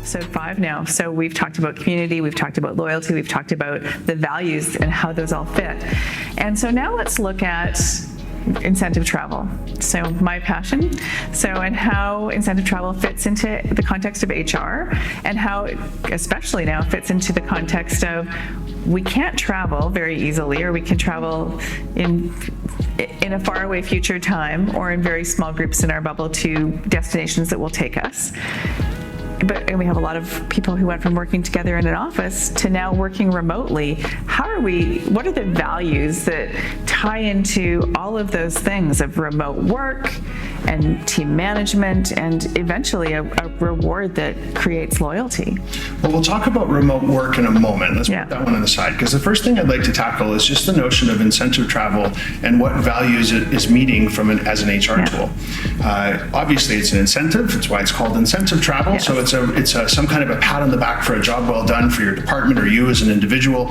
episode 5 now. So we've talked about community, we've talked about loyalty, we've talked about the values and how those all fit. And so now let's look at incentive travel. So my passion. And how incentive travel fits into the context of HR, and how it especially now fits into the context of we can't travel very easily, or we can travel in a faraway future time or in very small groups in our bubble to destinations that will take us. And we have a lot of people who went from working together in an office to now working remotely. What are the values that tie into all of those things of remote work and team management, and eventually a reward that creates loyalty? Well, we'll talk about remote work in a moment. Let's put that one on the side, because the first thing I'd like to tackle is just the notion of incentive travel and what values it is meeting as an HR tool. Obviously, it's an incentive. That's why it's called incentive travel. Yes. So it's some kind of a pat on the back for a job well done for your department or you as an individual.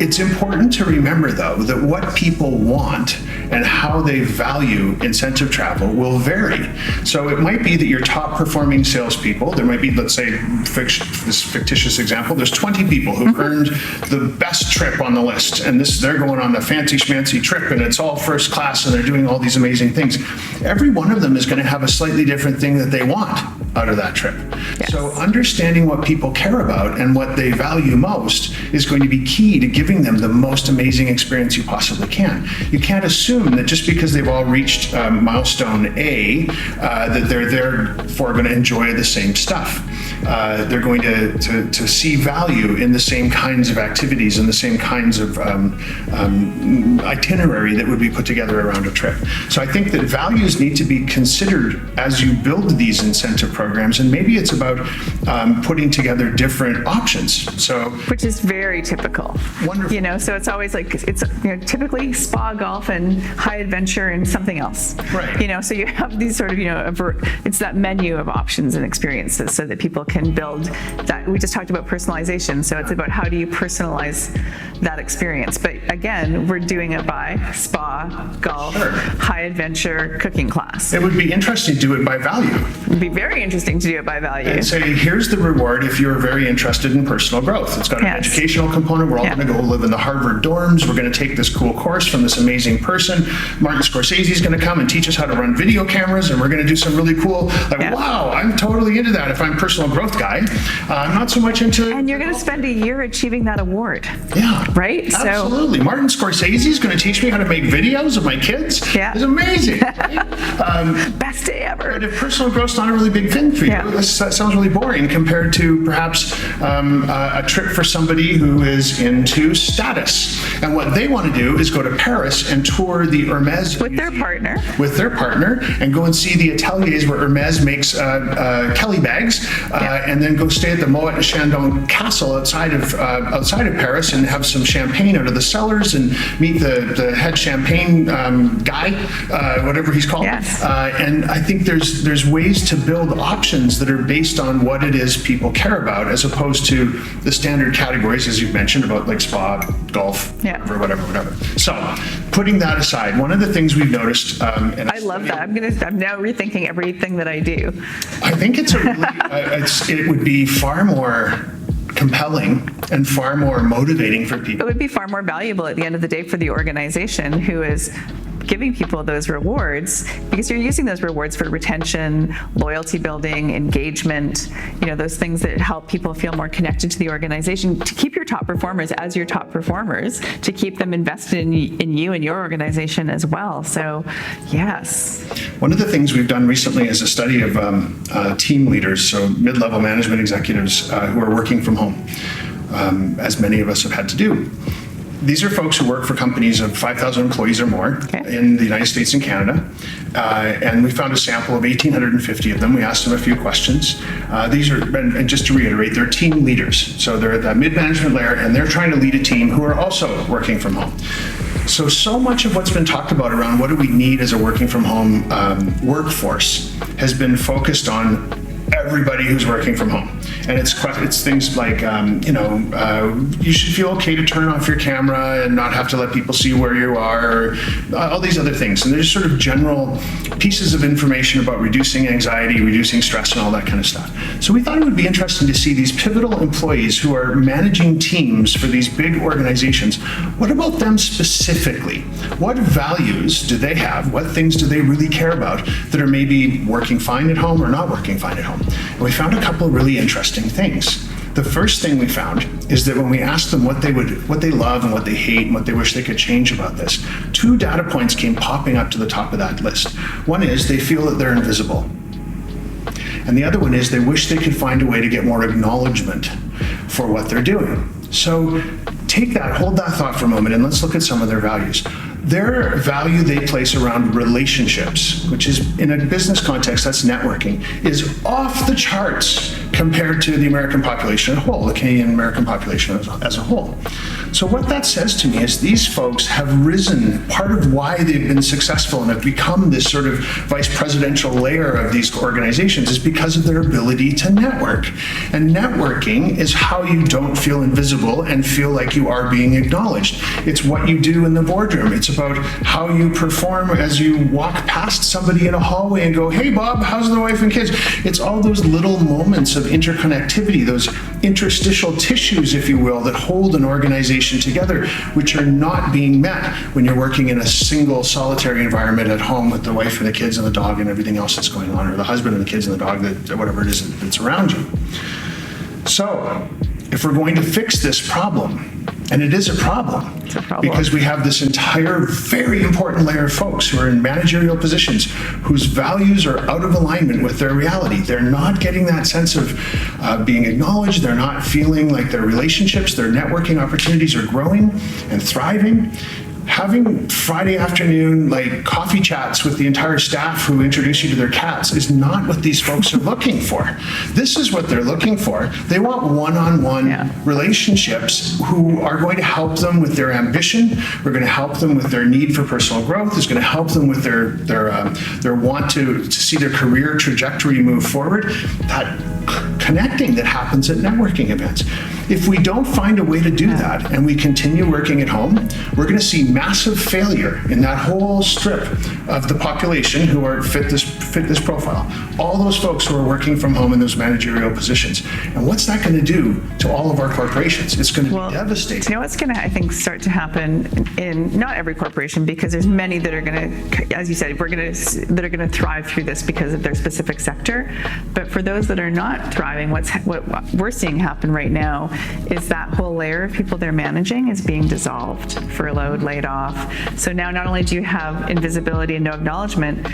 It's important to remember, though, that what people want and how they value incentive travel will vary. So it might be that your top performing salespeople, there might be, let's say, this fictitious example, there's 20 people who've earned the best trip on the list, and they're going on the fancy schmancy trip, and it's all first class, and they're doing all these amazing things. Every one of them is going to have a slightly different thing that they want out of that trip. Yes. So understanding what people care about and what they value most is going to be key to giving them the most amazing experience you possibly can. You can't assume that just because they've all reached milestone A, that they're therefore going to enjoy the same stuff. They're going to see value in the same kinds of activities and the same kinds of itinerary that would be put together around a trip. So I think that values need to be considered as you build these incentive programs, and maybe it's about putting together different options. Which is very typical. Wonderful. So it's always like, it's typically spa, golf, and high adventure and something else. Right. So you have these sort of, it's that menu of options and experiences so that people can build that. We just talked about personalization. So it's about how do you personalize that experience. But again, we're doing it by spa, golf, high adventure, cooking class. It would be interesting to do it by value. It would be very interesting to do it by value. And say, here's the reward if you're very interested in personal growth. It's got an educational component. We're all going to go live in the Harvard dorms. We're going to take this cool course from this amazing person. Martin Scorsese is going to come and teach us how to run video cameras, and we're going to do some really cool, wow, I'm totally into that if I'm a personal growth guy. I'm not so much into... And you're going to spend a year achieving that award. Yeah. Right? Absolutely. Martin Scorsese is going to teach me how to make videos of my kids. Yeah. It's amazing. Right? Best day ever. But if personal growth's not a really big thing for you, that sounds really boring compared to perhaps a trip for somebody who is into status. And what they want to do is go to Paris and tour the Hermes with their partner. With their partner, and go and see the ateliers where Hermes makes Kelly bags, and then go stay at the Moet Chandon Castle outside of Paris and have some champagne out of the cellars and meet the head champagne guy, whatever he's called. Yes. And I think there's ways to build options that are based on what it is people care about, as opposed to the standard categories, as you've mentioned, about like spa, golf, whatever. So putting that aside, one of the things we've noticed, and I love that. I'm now rethinking everything that I do. I think it's a really, it would be far more compelling and far more motivating for people. It would be far more valuable at the end of the day for the organization who is giving people those rewards, because you're using those rewards for retention, loyalty building, engagement, those things that help people feel more connected to the organization, to keep your top performers as your top performers, to keep them invested in you and your organization as well. So, yes. One of the things we've done recently is a study of team leaders, so mid-level management executives who are working from home, as many of us have had to do. These are folks who work for companies of 5,000 employees or more in the United States and Canada. And we found a sample of 1,850 of them. We asked them a few questions. These are, and just to reiterate, they're team leaders. So they're at that mid-management layer, and they're trying to lead a team who are also working from home. So much of what's been talked about around what do we need as a working from home workforce has been focused on everybody who's working from home. And it's things like, you should feel okay to turn off your camera and not have to let people see where you are, or all these other things. And there's sort of general pieces of information about reducing anxiety, reducing stress, and all that kind of stuff. So we thought it would be interesting to see these pivotal employees who are managing teams for these big organizations. What about them specifically? What values do they have? What things do they really care about that are maybe working fine at home or not working fine at home? And we found a couple of really interesting things. The first thing we found is that when we asked them what they love and what they hate and what they wish they could change about this, 2 data points came popping up to the top of that list. One is they feel that they're invisible. And the other one is they wish they could find a way to get more acknowledgement for what they're doing. So take that, hold that thought for a moment, and let's look at some of their values. Their value they place around relationships, which is, in a business context, that's networking, is off the charts compared to the American population as a whole, the Canadian American population as a whole. So what that says to me is these folks have risen. Part of why they've been successful and have become this sort of vice presidential layer of these organizations is because of their ability to network. And networking is how you don't feel invisible and feel like you are being acknowledged. It's what you do in the boardroom. It's about how you perform as you walk past somebody in a hallway and go, "Hey Bob, how's the wife and kids?" It's all those little moments of interconnectivity, those interstitial tissues, if you will, that hold an organization together, which are not being met when you're working in a single solitary environment at home with the wife and the kids and the dog and everything else that's going on, or the husband and the kids and the dog, whatever it is that's around you. So if we're going to fix this problem, and it is a problem, because we have this entire very important layer of folks who are in managerial positions whose values are out of alignment with their reality. They're not getting that sense of being acknowledged. They're not feeling like their relationships, their networking opportunities are growing and thriving. Having Friday afternoon coffee chats with the entire staff who introduce you to their cats is not what these folks are looking for. This is what they're looking for. They want one-on-one relationships who are going to help them with their ambition. We're going to help them with their need for personal growth. It's going to help them with their want to see their career trajectory move forward. That connecting that happens at networking events. If we don't find a way to do that and we continue working at home, we're going to see massive failure in that whole strip of the population who are fit this profile. All those folks who are working from home in those managerial positions. And what's that going to do to all of our corporations? It's going to be devastating. You know what's going to, I think, start to happen in not every corporation, because there's many that are going to, as you said, that are going to thrive through this because of their specific sector. But for those that are not thriving, what we're seeing happen right now is that whole layer of people they're managing is being dissolved, furloughed, laid off. So now not only do you have invisibility and no acknowledgement,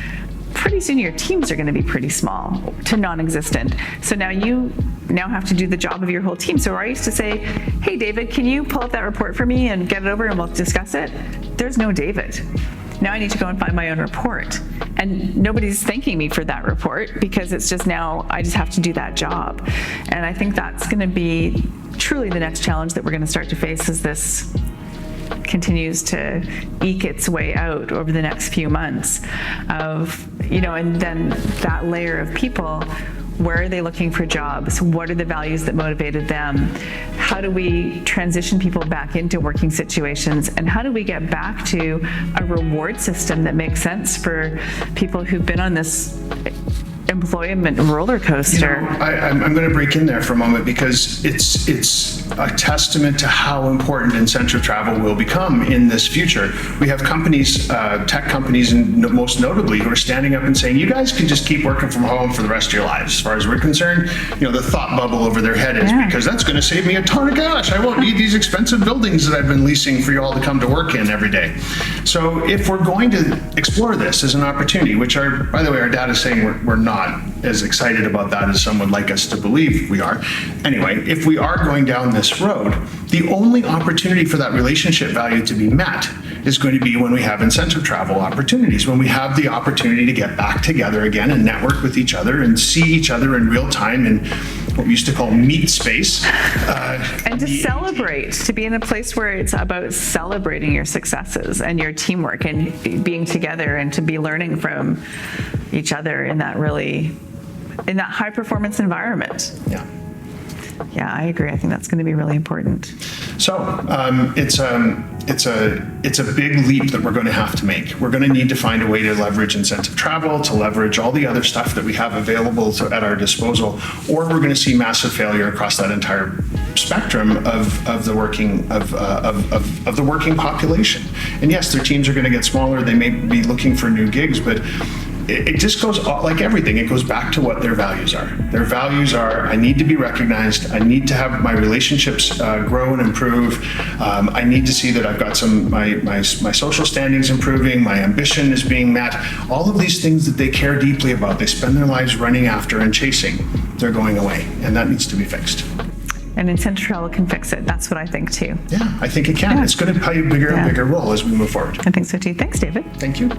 pretty soon your teams are going to be pretty small to non-existent. So now you have to do the job of your whole team. So I used to say, "Hey David, can you pull up that report for me and get it over and we'll discuss it?" There's no David. Now I need to go and find my own report. And nobody's thanking me for that report because it's just now I just have to do that job. And I think that's going to be truly the next challenge that we're going to start to face as this continues to eke its way out over the next few months and then that layer of people. Where are they looking for jobs? What are the values that motivated them? How do we transition people back into working situations? And how do we get back to a reward system that makes sense for people who've been on this employment roller coaster? I'm going to break in there for a moment because it's a testament to how important incentive travel will become in this future. We have companies, tech companies, and most notably, who are standing up and saying, "You guys can just keep working from home for the rest of your lives." As far as we're concerned, the thought bubble over their head is, because that's going to save me a ton of cash. I won't need these expensive buildings that I've been leasing for you all to come to work in every day. So if we're going to explore this as an opportunity, which by the way, our data is saying we're not as excited about that as some would like us to believe we are. Anyway, if we are going down this road, the only opportunity for that relationship value to be met is going to be when we have incentive travel opportunities, when we have the opportunity to get back together again and network with each other and see each other in real time in what we used to call meet space. And to celebrate, to be in a place where it's about celebrating your successes and your teamwork and being together and to be learning from each other in that really in that high performance environment. Yeah. Yeah, I agree. I think that's going to be really important. So it's a big leap that we're going to have to make. We're going to need to find a way to leverage incentive travel, to leverage all the other stuff that we have available at our disposal, or we're going to see massive failure across that entire spectrum of the working population. And yes, their teams are going to get smaller. They may be looking for new gigs, but it just goes, like everything, it goes back to what their values are. Their values are, I need to be recognized, I need to have my relationships grow and improve, I need to see that I've got my social standings improving, my ambition is being met. All of these things that they care deeply about, they spend their lives running after and chasing, they're going away, and that needs to be fixed. And incentive travel can fix it. That's what I think too. Yeah, I think it can. Yeah. It's going to play a bigger and bigger role as we move forward. I think so too. Thanks, David. Thank you.